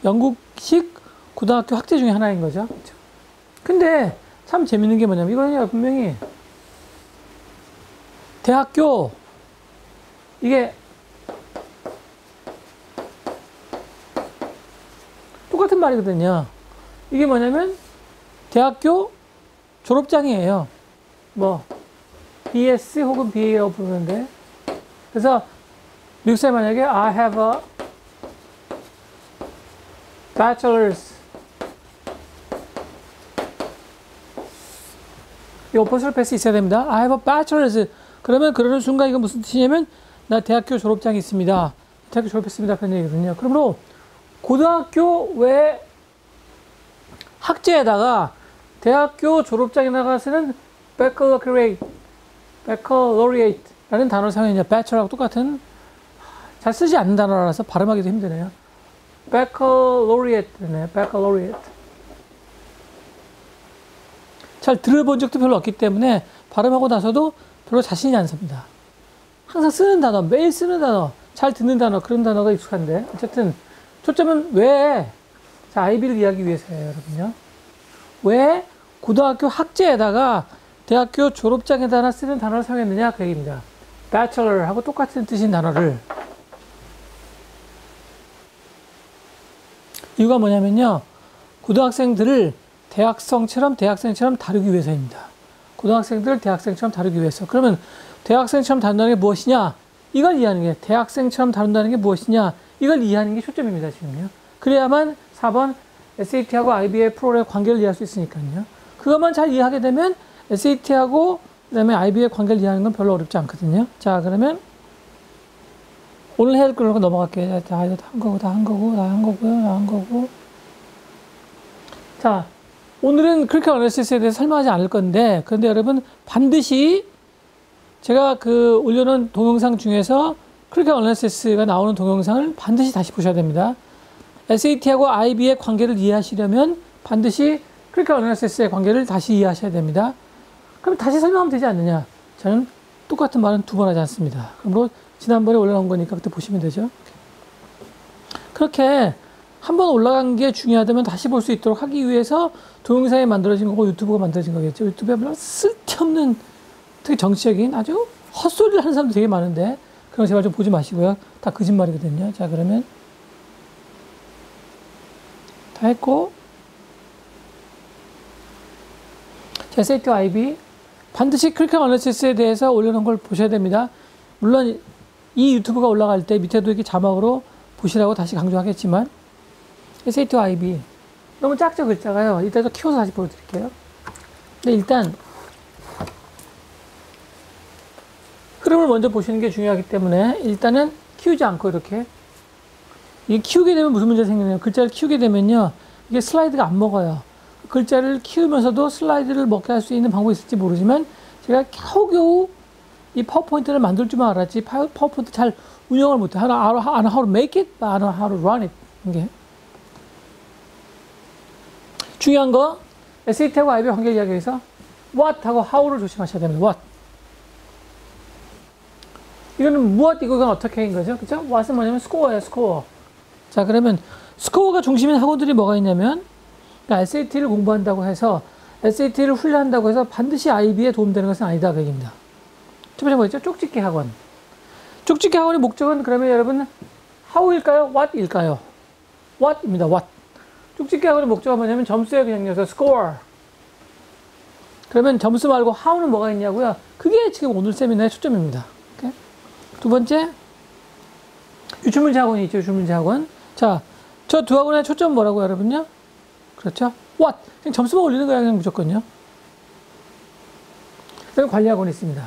영국식 고등학교 학제 중에 하나인 거죠. 그렇죠? 근데 참 재밌는 게 뭐냐면 이거는 분명히 대학교 이게 똑같은 말이거든요. 이게 뭐냐면 대학교 졸업장이에요. 뭐 BS 혹은 BA라고 부르는데 그래서 미국 사람이 만약에 I have a bachelor's 이 어퍼슬 패스 있어야 됩니다. I have a bachelor's 그러면 그러는 순간 이거 무슨 뜻이냐면 나 대학교 졸업장이 있습니다. 대학교 졸업했습니다. 그런 얘기거든요. 그러므로 고등학교 외 학제에다가 대학교 졸업장에다가 쓰는 baccalaureate라는 단어를 사용했냐. bachelor하고 똑같은 잘 쓰지 않는 단어라서 발음하기도 힘드네요. baccalaureate네. baccalaureate. 잘 들어본 적도 별로 없기 때문에 발음하고 나서도 별로 자신이 안 섭니다. 항상 쓰는 단어, 매일 쓰는 단어, 잘 듣는 단어, 그런 단어가 익숙한데 어쨌든 초점은 왜, 자, 아이비를 이해하기 위해서예요, 여러분요. 왜 고등학교 학제에다가 대학교 졸업장에다가 쓰는 단어를 사용했느냐, 그 얘기입니다. bachelor하고 똑같은 뜻인 단어를. 이유가 뭐냐면요. 고등학생들을 대학생처럼 다루기 위해서입니다. 고등학생들을 대학생처럼 다루기 위해서. 그러면 대학생처럼 다룬다는 게 무엇이냐? 이걸 이해하는 게, 대학생처럼 다룬다는 게 무엇이냐? 이걸 이해하는 게 초점입니다, 지금요. 그래야만 4번 SAT하고 IB의 프로그램 관계를 이해할 수 있으니까요. 그것만 잘 이해하게 되면 SAT하고 그다음에 IB의 관계를 이해하는 건 별로 어렵지 않거든요. 자, 그러면 오늘 해야 될 거 넘어갈게요. 자, 이거 다 한 거고, 다 한 거고. 자, 오늘은 크리티컬 어널리시스에 대해서 설명하지 않을 건데, 그런데 여러분 반드시 제가 올려놓은 동영상 중에서 크리티컬 어널리시스가 나오는 동영상을 반드시 다시 보셔야 됩니다. SAT하고 IB의 관계를 이해하시려면 반드시 크리티컬 어널리시스의 관계를 다시 이해하셔야 됩니다. 그럼 다시 설명하면 되지 않느냐? 저는 똑같은 말은 두 번 하지 않습니다. 그러므로 지난번에 올라간 거니까 그때 보시면 되죠. 그렇게 한 번 올라간 게 중요하다면 다시 볼 수 있도록 하기 위해서 동영상이 만들어진 거고 유튜브가 만들어진 거겠죠. 유튜브에 물론 쓸데없는 특히 정치적인 아주 헛소리를 하는 사람도 되게 많은데 그런 거 제발 좀 보지 마시고요. 다 거짓말이거든요. 자, 그러면 다 했고, 자, SAT, IB 반드시 크리티컬 어널리시스에 대해서 올려놓은 걸 보셔야 됩니다. 물론 이 유튜브가 올라갈 때 밑에도 이렇게 자막으로 보시라고 다시 강조하겠지만 SAT, IB 너무 작죠, 글자가요. 이따가 키워서 다시 보여드릴게요. 근데 일단 흐름을 먼저 보시는 게 중요하기 때문에 일단은 키우지 않고 이렇게 이게 키우게 되면 무슨 문제가 생기냐면 글자를 키우게 되면요 이게 슬라이드가 안 먹어요. 글자를 키우면서도 슬라이드를 먹게 할 수 있는 방법이 있을지 모르지만 제가 겨우겨우 이 파워포인트를 만들 줄만 알았지 파워포인트 잘 운영을 못해. I know how to make it, but I know how to run it. 이게 중요한 거 SAT하고 IB 관계 이야기에서 what하고 how를 조심하셔야 됩니다. what 이거는 무엇, 이거는 어떻게 인 거죠? 그죠? what은 뭐냐면 score예요, score. 자, 그러면 스코어가 중심인 학원들이 뭐가 있냐면, 그러니까 SAT를 공부한다고 해서, SAT를 훈련한다고 해서 반드시 IB에 도움되는 것은 아니다, 그 얘기입니다. 첫 번째 뭐였죠? 쪽집게 학원. 쪽집게 학원의 목적은 그러면 여러분, how일까요? what일까요? what입니다, what. 쪽집게 학원의 목적은 뭐냐면 점수에 그냥 넣어서 score. 그러면 점수 말고 how는 뭐가 있냐고요? 그게 지금 오늘 세미나의 초점입니다. 오케이? 두 번째, 유출문제 학원이 있죠, 유출문제 학원. 자, 저 두 학원의 초점은 뭐라고 여러분요? 그렇죠? what. 그냥 점수만 올리는 거야, 그냥 무조건요. 그다음에 관리 학원이 있습니다.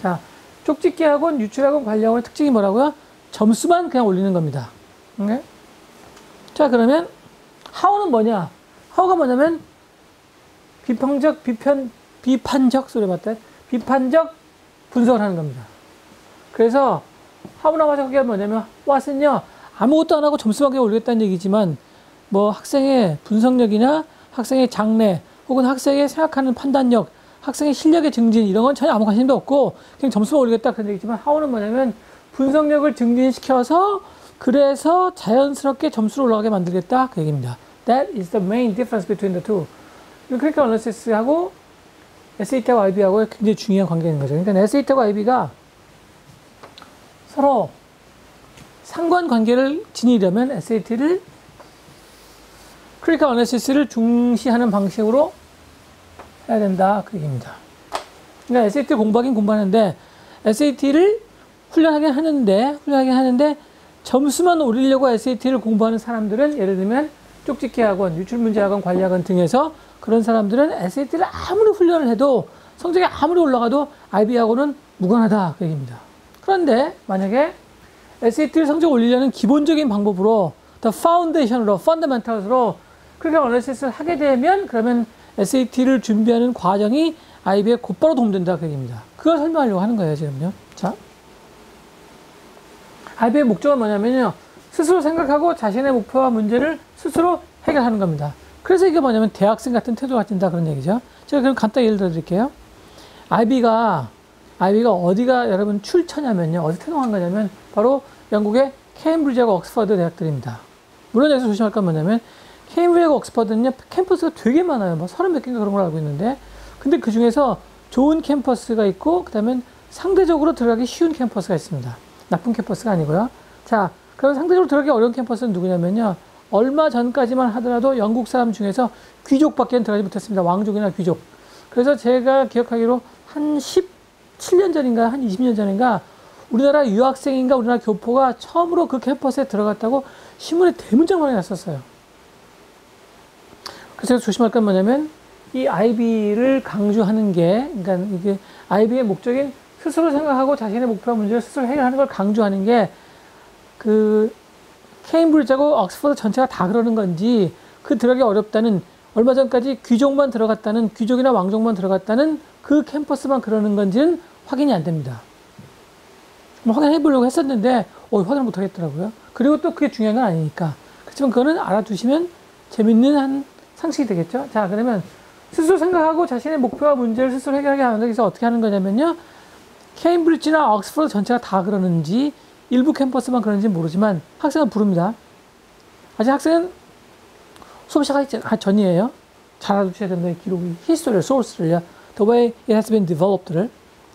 자, 쪽집게 학원, 유출 학원, 관리 학원의 특징이 뭐라고요? 점수만 그냥 올리는 겁니다. 오케이? 자, 그러면 how는 뭐냐? how가 뭐냐면 비판적 소리 맞다. 비판적 분석을 하는 겁니다. 그래서 how나 마찬가지가 뭐냐면 what은요 아무것도 안 하고 점수만 그냥 올리겠다는 얘기지만 뭐 학생의 분석력이나 학생의 장래 혹은 학생의 생각하는 판단력, 학생의 실력의 증진 이런 건 전혀 아무 관심도 없고 그냥 점수만 올리겠다 그런 얘기지만 how는 뭐냐면 분석력을 증진시켜서 그래서 자연스럽게 점수를 올라가게 만들겠다. 그 얘기입니다. That is the main difference between the two. 크리티컬 어널리시스하고 SAT하고 IB하고 굉장히 중요한 관계인 거죠. 그러니까 SAT하고 IB가 서로 상관관계를 지니려면 SAT를 크리티컬 어널리시스를 중시하는 방식으로 해야 된다. 그 얘기입니다. 그러니까 SAT 공부하긴 공부하는데 SAT를 훈련하긴 하는데 점수만 올리려고 SAT를 공부하는 사람들은 예를 들면 쪽집기 학원, 유출문제 학원, 관리학원 등에서 그런 사람들은 SAT를 아무리 훈련을 해도 성적이 아무리 올라가도 IB하고는 무관하다. 그 얘기입니다. 그런데 만약에 SAT를 성적 올리려는 기본적인 방법으로 the foundation으로, fundamentals로 그렇게 어널리시스를 하게 되면 그러면 SAT를 준비하는 과정이 IB에 곧바로 도움된다. 그 얘기입니다. 그걸 설명하려고 하는 거예요, 지금요. 자. IB의 목적은 뭐냐면요. 스스로 생각하고 자신의 목표와 문제를 스스로 해결하는 겁니다. 그래서 이게 뭐냐면 대학생 같은 태도가 된다 그런 얘기죠. 제가 그럼 간단히 예를 들어 드릴게요. IB가 어디가 여러분 출처냐면요. 어디 태동한 거냐면 바로 영국의 케임브리지하고 옥스퍼드 대학들입니다. 물론 여기서 조심할 건 뭐냐면 케임브리지하고 옥스퍼드는요. 캠퍼스가 되게 많아요. 뭐 30몇 개인가 그런 걸 알고 있는데 근데 그 중에서 좋은 캠퍼스가 있고 그 다음에 상대적으로 들어가기 쉬운 캠퍼스가 있습니다. 나쁜 캠퍼스가 아니고요. 자, 그럼 상대적으로 들어가기 어려운 캠퍼스는 누구냐면요. 얼마 전까지만 하더라도 영국 사람 중에서 귀족밖에 들어가지 못했습니다. 왕족이나 귀족. 그래서 제가 기억하기로 한 17년 전인가, 한 20년 전인가, 우리나라 유학생인가, 우리나라 교포가 처음으로 그 캠퍼스에 들어갔다고 신문에 대문짝만이 났었어요. 그래서 조심할 건 뭐냐면, 이 IB를 강조하는 게, 그러니까 이게 IB의 목적인 스스로 생각하고 자신의 목표와 문제를 스스로 해결하는 걸 강조하는 게, 케임브리지하고 옥스퍼드 전체가 다 그러는 건지, 그 들어가기 어렵다는, 얼마 전까지 귀족만 들어갔다는, 귀족이나 왕족만 들어갔다는 그 캠퍼스만 그러는 건지는 확인이 안 됩니다. 확인해 보려고 했었는데, 확인을 못 하겠더라고요. 그리고 또 그게 중요한 건 아니니까. 그렇지만 그거는 알아두시면 재밌는 한 상식이 되겠죠. 자, 그러면 스스로 생각하고 자신의 목표와 문제를 스스로 해결하게 하는 데 있어서 어떻게 하는 거냐면요. 케임브리지나 옥스퍼드 전체가 다 그러는지, 일부 캠퍼스만 그런지 모르지만 학생은 부릅니다. 아직 학생은 수업 시작하기 전이에요. 잘 알아두셔야 된다. 이 기록이 히스토리를, 소스를요. The way it has been developed를.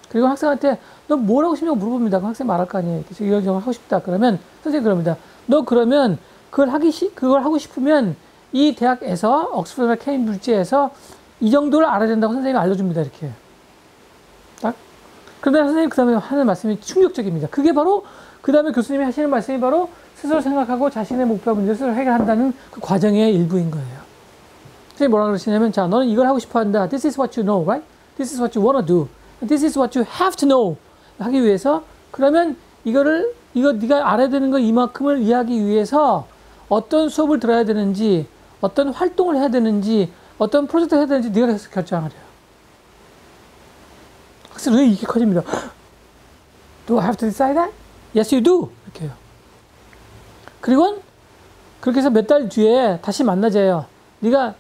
그리고 학생한테 너 뭘 하고 싶냐고 물어봅니다. 그 학생 말할 거 아니에요. 이런 걸 하고 싶다. 그러면 선생님이 그럽니다. 너 그러면 그걸 하고 싶으면 이 대학에서 옥스퍼드나 케임브리지에서 이 정도를 알아야 된다고 선생님이 알려줍니다. 이렇게. 딱. 그런데 선생님이 그 다음에 하는 말씀이 충격적입니다. 그게 바로 그 다음에 교수님이 하시는 말씀이 바로 스스로 생각하고 자신의 목표와 문제를 스스로 해결한다는 그 과정의 일부인 거예요. 선생님이 뭐라 그러시냐면, 자, 너는 이걸 하고 싶어 한다. This is what you know, right? This is what you wanna do. This is what you have to know. 하기 위해서, 그러면 이거 네가 알아야 되는 거 이만큼을 이해하기 위해서 어떤 수업을 들어야 되는지, 어떤 활동을 해야 되는지, 어떤 프로젝트를 해야 되는지 네가 결정을 해요. 학생 왜 이게 커집니다. Do I have to decide that? Yes, you do. 이렇게 해요. 그리고 그렇게 해서 몇 달 뒤에 다시 만나자요. 네가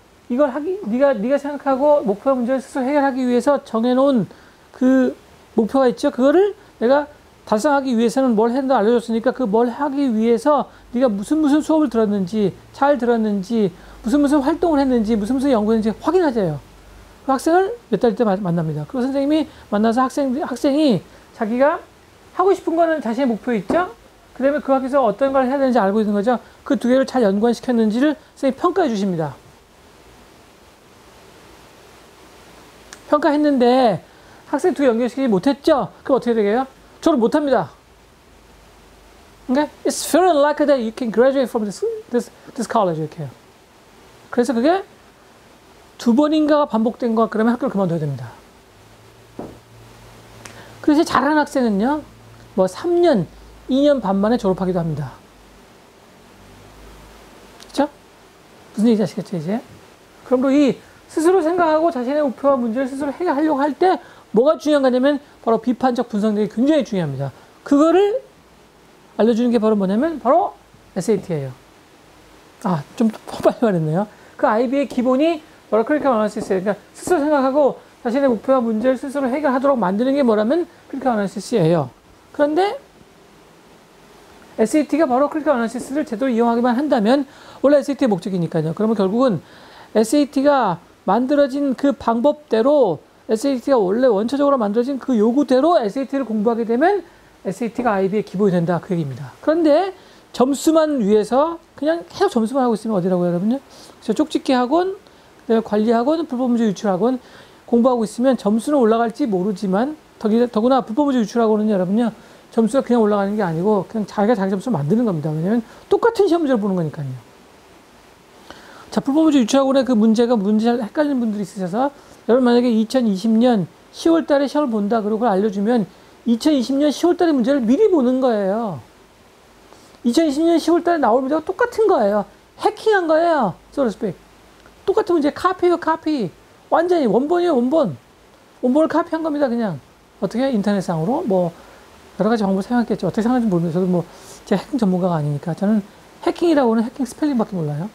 생각하고 목표와 문제를 스스로 해결하기 위해서 정해놓은 그 목표가 있죠. 그거를 내가 달성하기 위해서는 뭘 했는지 알려줬으니까 그 뭘 하기 위해서 네가 무슨 수업을 들었는지, 잘 들었는지, 무슨 활동을 했는지, 무슨 연구했는지 확인하자요. 그 학생을 몇 달 뒤에 만납니다. 그리고 선생님이 만나서 학생이 자기가 하고 싶은 거는 자신의 목표 있죠? 그 다음에 그 학교에서 어떤 걸 해야 되는지 알고 있는 거죠? 그 두 개를 잘 연관시켰는지를 선생님이 평가해 주십니다. 평가했는데 학생 두 개 연결시키지 못했죠? 그럼 어떻게 되게요? 졸업 못합니다. 그러니까 it's very unlikely that you can graduate from this college 이렇게 해요. 그래서 그게 두 번인가 반복된 거 그러면 학교를 그만둬야 됩니다. 그래서 잘하는 학생은요, 뭐 3년, 2년 반 만에 졸업하기도 합니다. 그렇죠? 무슨 얘기인지 아시겠죠, 이제? 그럼 이 스스로 생각하고 자신의 목표와 문제를 스스로 해결하려고 할 때 뭐가 중요한 거냐면 바로 비판적 분석력이 굉장히 중요합니다. 그거를 알려주는 게 바로 뭐냐면 바로 SAT예요. 좀 빨리 말했네요. 그 IB의 기본이 바로 크리티컬 어널리시스예요. 그러니까 스스로 생각하고 자신의 목표와 문제를 스스로 해결하도록 만드는 게 뭐라면 크리티컬 어널리시스예요. 그런데 SAT가 바로 크리티컬 어나리시스를 제대로 이용하기만 한다면 원래 SAT의 목적이니까요. 그러면 결국은 SAT가 만들어진 그 방법대로 SAT가 원래 원초적으로 만들어진 그 요구대로 SAT를 공부하게 되면 SAT가 IB의 기본이 된다. 그 얘기입니다. 그런데 점수만 위해서 그냥 계속 점수만 하고 있으면 어디라고요, 여러분요? 쪽집게 학원, 관리 학원, 불법문제 유출 학원 공부하고 있으면 점수는 올라갈지 모르지만 더구나 불법문제 유출 학원은 여러분요, 점수가 그냥 올라가는 게 아니고 그냥 자기가 자기 점수를 만드는 겁니다. 왜냐면 똑같은 시험 문제를 보는 거니까요. 자, 불법문제 유출 학원의 그 문제 헷갈리는 분들이 있으셔서 여러분 만약에 2020년 10월 달에 시험을 본다 그러고 알려주면 2020년 10월 달의 문제를 미리 보는 거예요. 2020년 10월 달에 나올 문제가 똑같은 거예요. 해킹한 거예요. so to speak. 똑같은 문제, 카피예요, 카피. 완전히 원본이에요, 원본. 원본을 카피한 겁니다, 그냥. 어떻게? 인터넷상으로. 뭐, 여러 가지 방법을 사용했겠죠. 어떻게 사용하는지 모르겠어요. 저도 뭐, 제가 해킹 전문가가 아니니까. 저는 해킹이라고는 해킹 스펠링밖에 몰라요.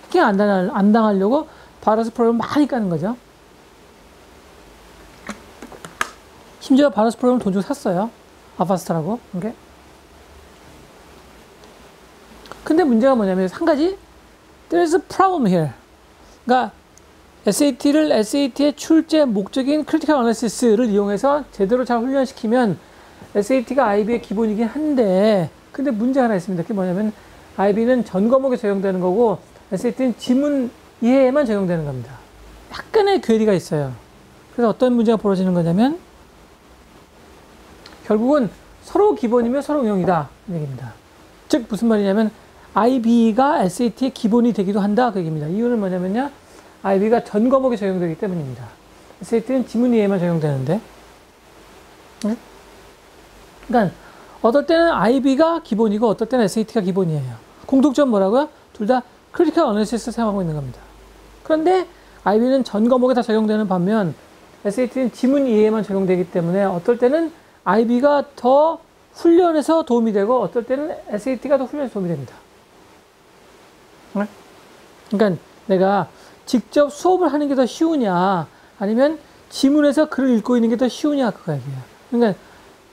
해킹 안 당하려고 바이러스 프로그램 많이 까는 거죠. 심지어 바이러스 프로그램 돈 주고 샀어요. 아바스트라고. 오케이? 근데 문제가 뭐냐면, 한 가지, there's a problem here. 그러니까, SAT의 출제 목적인 크리티컬 어나리시스를 이용해서 제대로 잘 훈련시키면 SAT가 IB의 기본이긴 한데, 근데 문제 하나 있습니다. 그게 뭐냐면, IB는 전 과목에 적용되는 거고, SAT는 지문 이해에만 적용되는 겁니다. 약간의 괴리가 있어요. 그래서 어떤 문제가 벌어지는 거냐면, 결국은 서로 기본이면 서로 응용이다. 이 얘기입니다. 즉, 무슨 말이냐면, IB가 SAT의 기본이 되기도 한다. 그 얘기입니다. 이유는 뭐냐면요. IB가 전 과목에 적용되기 때문입니다. SAT는 지문 이해에만 적용되는데. 네? 그러니까, 어떨 때는 IB가 기본이고, 어떨 때는 SAT가 기본이에요. 공통점 뭐라고요? 둘 다 크리티컬 어나리시스를 사용하고 있는 겁니다. 그런데 IB는 전 과목에 다 적용되는 반면, SAT는 지문 이해에만 적용되기 때문에, 어떨 때는 IB가 더 훈련에서 도움이 되고, 어떨 때는 SAT가 더 훈련에서 도움이 됩니다. 네? 그러니까 내가 직접 수업을 하는 게 더 쉬우냐, 아니면 지문에서 글을 읽고 있는 게 더 쉬우냐, 그거 얘기예요. 그러니까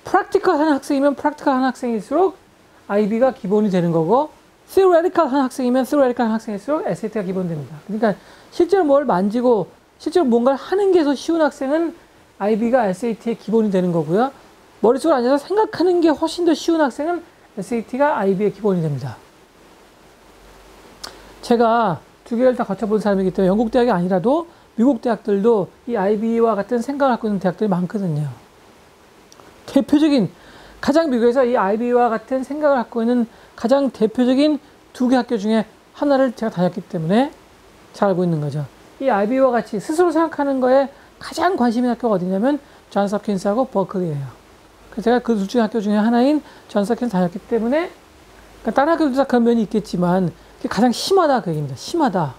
프랙티컬 하는 학생이면 프랙티컬 하는 학생일수록 IB가 기본이 되는 거고, theoretical 하는 학생이면 theoretical 하는 학생일수록 SAT가 기본됩니다. 그러니까 실제로 뭘 만지고 실제로 뭔가를 하는 게 더 쉬운 학생은 IB가 SAT의 기본이 되는 거고요. 머릿속으로 앉아서 생각하는 게 훨씬 더 쉬운 학생은 SAT가 IB의 기본이 됩니다. 제가 두 개를 다 거쳐본 사람이기 때문에 영국 대학이 아니라도 미국 대학들도 이 IB와 같은 생각을 갖고 있는 대학들이 많거든요. 대표적인, 가장 미국에서 이 IB와 같은 생각을 갖고 있는 가장 대표적인 두 개 학교 중에 하나를 제가 다녔기 때문에 잘 알고 있는 거죠. 이 IB와 같이 스스로 생각하는 거에 가장 관심 있는 학교가 어디냐면 존스 홉킨스하고 버클리예요. 그래서 제가 그 둘 중에 학교 중에 하나인 존스 홉킨스 다녔기 때문에, 그러니까 다른 학교도 다 그런 면이 있겠지만 그게 가장 심하다 그 얘기입니다. 심하다.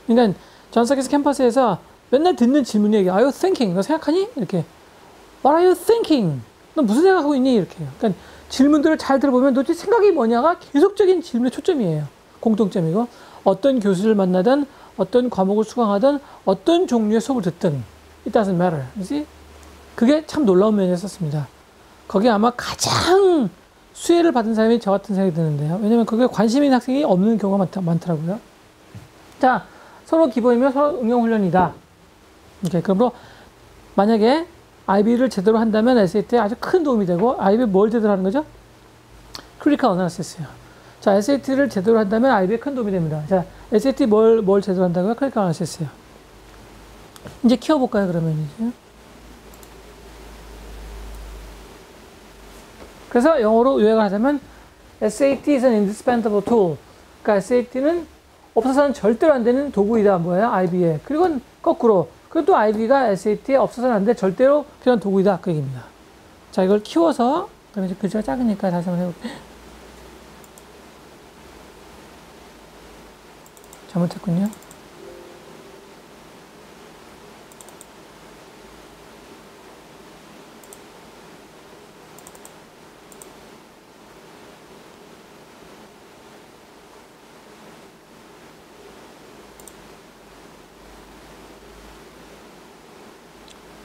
그러니까 존스 홉킨스 캠퍼스에서 맨날 듣는 질문이 얘기해요. Are you thinking? 너 생각하니? 이렇게. What are you thinking? 너 무슨 생각하고 있니? 이렇게. 그러니까 질문들을 잘 들어보면 도대체 생각이 뭐냐가 계속적인 질문의 초점이에요. 공통점이고, 어떤 교수를 만나든 어떤 과목을 수강하든 어떤 종류의 수업을 듣든 it doesn't matter. 그렇지? 그게 참 놀라운 면이었었습니다. 거기에 아마 가장 수혜를 받은 사람이 저 같은 생각이 드는데요. 왜냐면 그게 관심 있는 학생이 없는 경우가 많더라고요. 자, 서로 기본이면 서로 응용훈련이다. 이렇게. 그러므로 만약에 IB를 제대로 한다면 SAT에 아주 큰 도움이 되고, IB 뭘 제대로 하는 거죠? 크리티컬 어나리시스요. 자, SAT를 제대로 한다면 IB에 큰 도움이 됩니다. 자, SAT 뭘 제대로 한다고요? 크리티컬 어나리시스요. 이제 키워볼까요, 그러면 이제? 그래서 영어로 요약을 하자면 SAT is an indispensable tool. 그러니까 SAT는 없어서는 절대로 안 되는 도구이다. 뭐예요? IB에. 그리고 거꾸로. 그리고 또 IB가 SAT에 없어서는 안 돼. 절대로 필요한 도구이다. 그 얘기입니다. 자, 이걸 키워서, 그러면 이제 글자가 작으니까 다시 한번 해볼게요. 잘못했군요.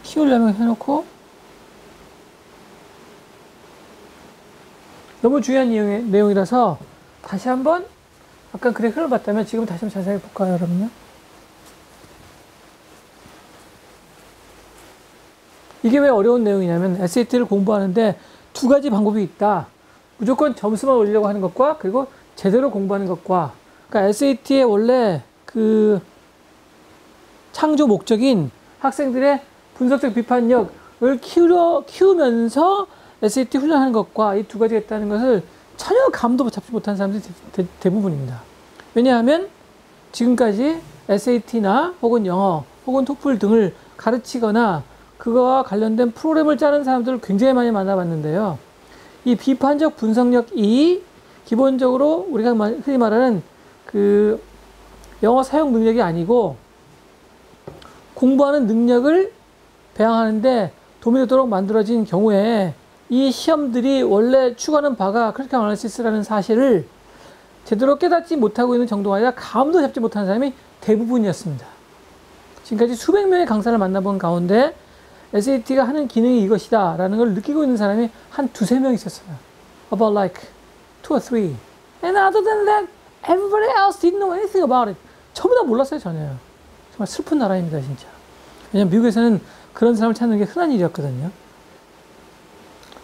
키우려면 해놓고 너무 중요한 내용이라서 다시 한번 아까 그래프를 봤다면 지금 다시 한번 자세히 볼까요, 여러분요? 이게 왜 어려운 내용이냐면 SAT를 공부하는데 두 가지 방법이 있다. 무조건 점수만 올리려고 하는 것과 그리고 제대로 공부하는 것과, 그러니까 SAT의 원래 그 창조 목적인 학생들의 분석적 비판력을 키우면서 SAT 훈련하는 것과 이 두 가지가 있다는 것을 전혀 감도 잡지 못한 사람들이 대부분입니다. 왜냐하면 지금까지 SAT나 혹은 영어 혹은 토플 등을 가르치거나 그거와 관련된 프로그램을 짜는 사람들을 굉장히 많이 만나봤는데요. 이 비판적 분석력이 기본적으로 우리가 흔히 말하는 그 영어 사용 능력이 아니고 공부하는 능력을 배양하는데 도움이 되도록 만들어진 경우에 이 시험들이 원래 추구하는 바가 크리티컬 어널리시스라는 사실을 제대로 깨닫지 못하고 있는 정도가 아니라 감도 잡지 못하는 사람이 대부분이었습니다. 지금까지 수백 명의 강사를 만나본 가운데 SAT가 하는 기능이 이것이다 라는 걸 느끼고 있는 사람이 한 두세 명 있었어요. About like 2 or 3. And other than that, everybody else didn't know anything about it. 전부 다 몰랐어요, 전혀. 정말 슬픈 나라입니다, 진짜. 왜냐면 미국에서는 그런 사람을 찾는 게 흔한 일이었거든요.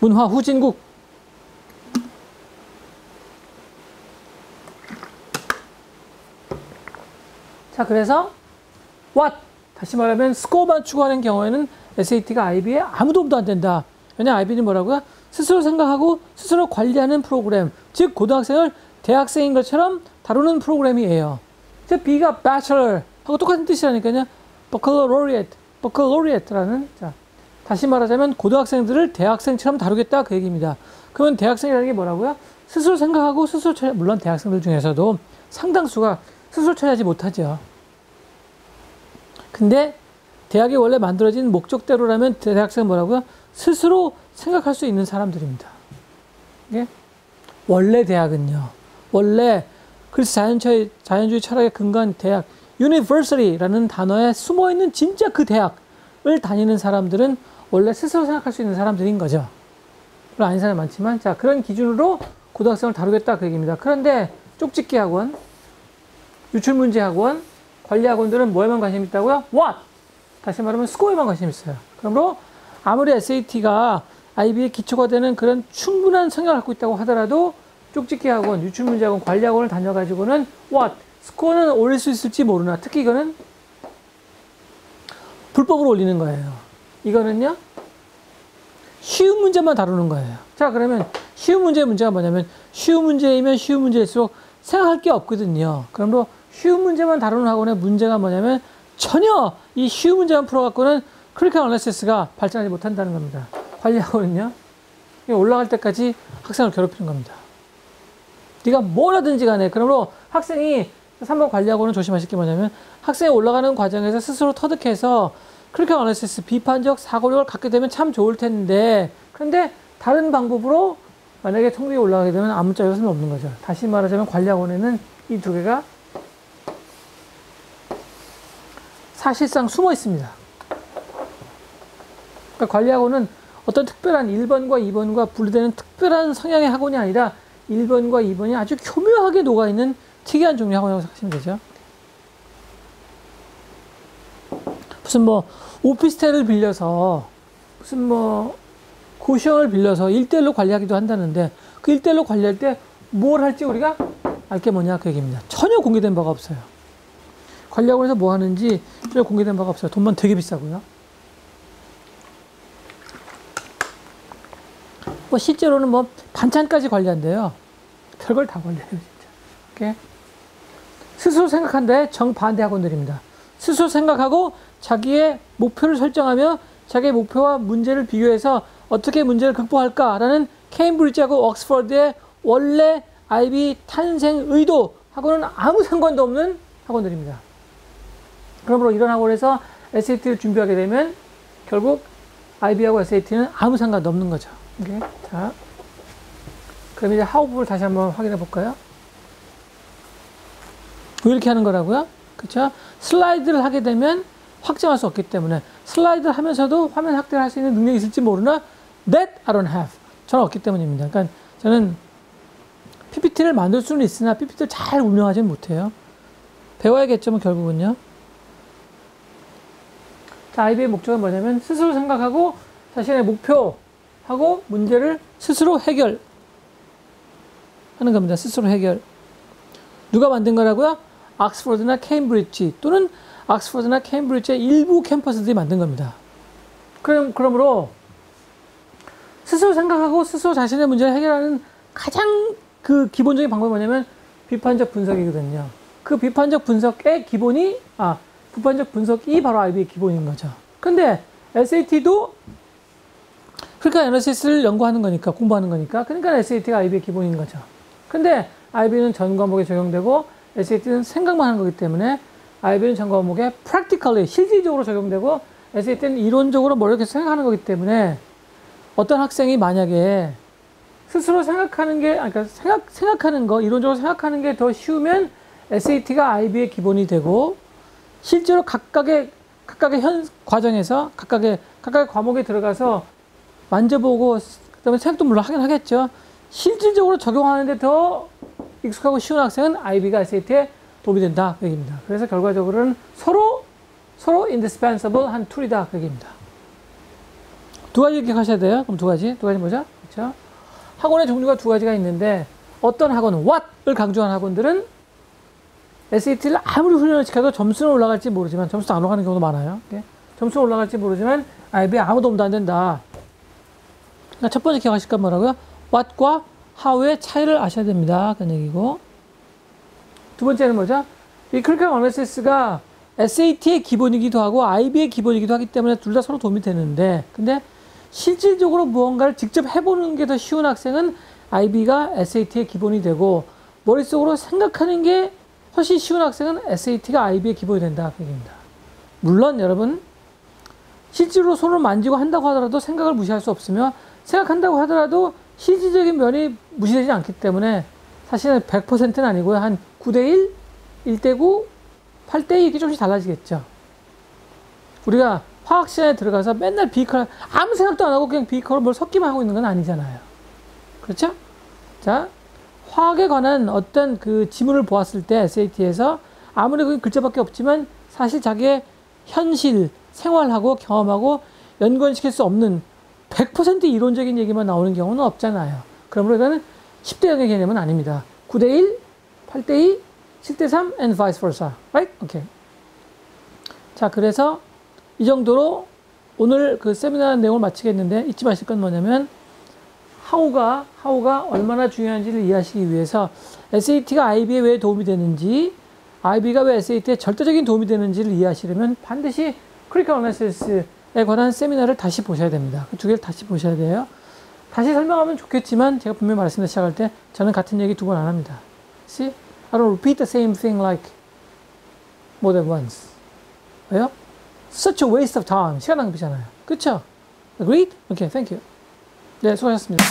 문화 후진국. 자, 그래서 what? 다시 말하면 스코어만 추구하는 경우에는 SAT가 IB에 아무 도움도 안 된다. 왜냐하면 IB는 뭐라고요? 스스로 생각하고 스스로 관리하는 프로그램, 즉 고등학생을 대학생인 것처럼 다루는 프로그램이에요. 즉 B가 bachelor 하고 똑같은 뜻이라니까요. baccalaureate라는, 자, 다시 말하자면 고등학생들을 대학생처럼 다루겠다 그 얘기입니다. 그러면 대학생이라는 게 뭐라고요? 스스로 생각하고 스스로 물론 대학생들 중에서도 상당수가 스스로 처리하지 못하죠. 근데 대학이 원래 만들어진 목적대로라면 대학생은 뭐라고요? 스스로 생각할 수 있는 사람들입니다. 예? 원래 대학은요. 원래 그래서 자연주의 철학에 근거한 대학, university라는 단어에 숨어있는 진짜 그 대학을 다니는 사람들은 원래 스스로 생각할 수 있는 사람들인 거죠. 물론 아닌 사람이 많지만, 자, 그런 기준으로 고등학생을 다루겠다 그 얘기입니다. 그런데 쪽집기 학원, 유출문제 학원, 관리 학원들은 뭐에만 관심 있다고요? What? 다시 말하면 스코어에만 관심 있어요. 그러므로 아무리 SAT가 IB의 기초가 되는 그런 충분한 성향을 갖고 있다고 하더라도 쪽집기 학원, 유출문제 학원, 관리 학원을 다녀가지고는 what? 스코어는 올릴 수 있을지 모르나. 특히 이거는 불법으로 올리는 거예요. 이거는요, 쉬운 문제만 다루는 거예요. 자, 그러면 쉬운 문제가 뭐냐면 쉬운 문제이면 쉬운 문제일수록 생각할 게 없거든요. 그러므로 쉬운 문제만 다루는 학원의 문제가 뭐냐면 전혀 이 쉬운 문제만 풀어갖고는 크리티컬 어널리시스가 발전하지 못한다는 겁니다. 관리 학원은요, 올라갈 때까지 학생을 괴롭히는 겁니다. 네가 뭘 하든지 간에. 그러므로 학생이 3번 관리학원은 조심하실 게 뭐냐면 학생이 올라가는 과정에서 스스로 터득해서 크리티컬 어널리시스, 비판적 사고력을 갖게 되면 참 좋을 텐데, 그런데 다른 방법으로 만약에 성적이 올라가게 되면 아무짝에 소용이 없는 거죠. 다시 말하자면 관리학원에는 이 두 개가 사실상 숨어 있습니다. 그러니까 관리학원은 어떤 특별한 1번과 2번과 분리되는 특별한 성향의 학원이 아니라 1번과 2번이 아주 교묘하게 녹아있는 특이한 종류의 학원이라고 생각하시면 되죠. 무슨 뭐 오피스텔을 빌려서 무슨 뭐 고시원을 빌려서 1대1로 관리하기도 한다는데 그 1대1로 관리할 때 뭘 할지 우리가 알 게 뭐냐 그 얘기입니다. 전혀 공개된 바가 없어요. 관리학원에서 뭐 하는지 전혀 공개된 바가 없어요. 돈만 되게 비싸고요. 뭐 실제로는 뭐 반찬까지 관리한대요. 별걸 다 관리해요, 진짜. 오케이? 스스로 생각한데 정반대 학원들입니다. 스스로 생각하고 자기의 목표를 설정하며 자기의 목표와 문제를 비교해서 어떻게 문제를 극복할까라는 케임브리지하고 옥스퍼드의 원래 IB 탄생 의도하고는 아무 상관도 없는 학원들입니다. 그러므로 이런 학원에서 SAT를 준비하게 되면 결국 IB하고 SAT는 아무 상관도 없는 거죠. 오케이? 자, 그럼 이제 하우법을 다시 한번 확인해 볼까요? 왜 이렇게 하는 거라고요? 그쵸? 슬라이드를 하게 되면 확정할 수 없기 때문에 슬라이드를 하면서도 화면 확대를 할 수 있는 능력이 있을지 모르나 that I don't have. 저는 없기 때문입니다. 그러니까 저는 PPT를 만들 수는 있으나 PPT를 잘 운영하지는 못해요. 배워야겠죠, 뭐 결국은요. 자, IB의 목적은 뭐냐면 스스로 생각하고 자신의 목표하고 문제를 스스로 해결하는 겁니다. 스스로 해결. 누가 만든 거라고요? 옥스퍼드나 케임브리지 또는 옥스퍼드나 케임브리지의 일부 캠퍼스들이 만든 겁니다. 그러므로 스스로 생각하고 스스로 자신의 문제를 해결하는 가장 그 기본적인 방법이 뭐냐면 비판적 분석이거든요. 그 비판적 분석의 기본이, 비판적 분석이 바로 IB의 기본인 거죠. 근데 SAT도 그러니까 애널리시스를 연구하는 거니까, 공부하는 거니까, 그러니까 SAT가 IB의 기본인 거죠. 근데 IB는 전 과목에 적용되고 SAT는 생각만 하는 거기 때문에 IB는 전 과목에 practically, 실질적으로 적용되고 SAT는 이론적으로 뭘 이렇게 생각하는 거기 때문에 어떤 학생이 만약에 스스로 생각하는 게, 그러니까 생각하는 거, 이론적으로 생각하는 게 더 쉬우면 SAT가 IB의 기본이 되고 실제로 각각의 과정에서 각각의 과목에 들어가서 만져보고 그다음에 생각도 물론 하긴 하겠죠. 실질적으로 적용하는데 더 익숙하고 쉬운 학생은 IB가 SAT에 도움이 된다 그 얘기입니다. 그래서 결과적으로는 서로 indispensable 한 툴이다 그 얘기입니다. 두 가지 기억하셔야 돼요. 그럼 두 가지 뭐죠? 그렇죠? 학원의 종류가 두 가지가 있는데 어떤 학원은 what을 강조한 학원들은 SAT를 아무리 훈련을 시켜도 점수는 올라갈지 모르지만, 점수도 안 올라가는 경우도 많아요. 점수는 올라갈지 모르지만 IB에 아무 도움도 안 된다. 그러니까 첫 번째 기억하실 건 뭐라고요? what과 how의 차이를 아셔야 됩니다. 그런 얘기고. 두 번째는 뭐죠? 이 크리티컬 어널리시스가 SAT의 기본이기도 하고 IB의 기본이기도 하기 때문에 둘 다 서로 도움이 되는데, 근데 실질적으로 무언가를 직접 해보는 게 더 쉬운 학생은 IB가 SAT의 기본이 되고, 머릿속으로 생각하는 게 훨씬 쉬운 학생은 SAT가 IB의 기본이 된다 그 얘기입니다. 물론 여러분 실제로 손을 만지고 한다고 하더라도 생각을 무시할 수 없으며, 생각한다고 하더라도 실질적인 면이 무시되지 않기 때문에 사실은 100%는 아니고요. 한 9대1, 1대9, 8대2 이렇게 조금씩 달라지겠죠. 우리가 화학 시간에 들어가서 맨날 비커 아무 생각도 안 하고 그냥 비커로 뭘 섞기만 하고 있는 건 아니잖아요. 그렇죠? 자, 화학에 관한 어떤 그 지문을 보았을 때 SAT에서 아무리 그 글자밖에 없지만 사실 자기의 현실, 생활하고 경험하고 연관시킬 수 없는 100% 이론적인 얘기만 나오는 경우는 없잖아요. 그러므로 이거는 10대 0의 개념은 아닙니다. 9대 1, 8대 2, 7대 3, and vice versa. Right? Okay. 자, 그래서 이 정도로 오늘 그 세미나 내용을 마치겠는데 잊지 마실 건 뭐냐면 how가 얼마나 중요한지를 이해하시기 위해서 SAT가 IB에 왜 도움이 되는지, IB가 왜 SAT에 절대적인 도움이 되는지를 이해하시려면 반드시 크리티컬 어널리시스에 관한 세미나를 다시 보셔야 됩니다. 그 두 개를 다시 보셔야 돼요. 다시 설명하면 좋겠지만 제가 분명히 말씀드린 시작할 때 저는 같은 얘기 두 번 안 합니다. See? I don't repeat the same thing like more than once. 왜요? Such a waste of time. 시간 낭비잖아요. 그쵸? Agreed? Okay, thank you. 네, 수고하셨습니다.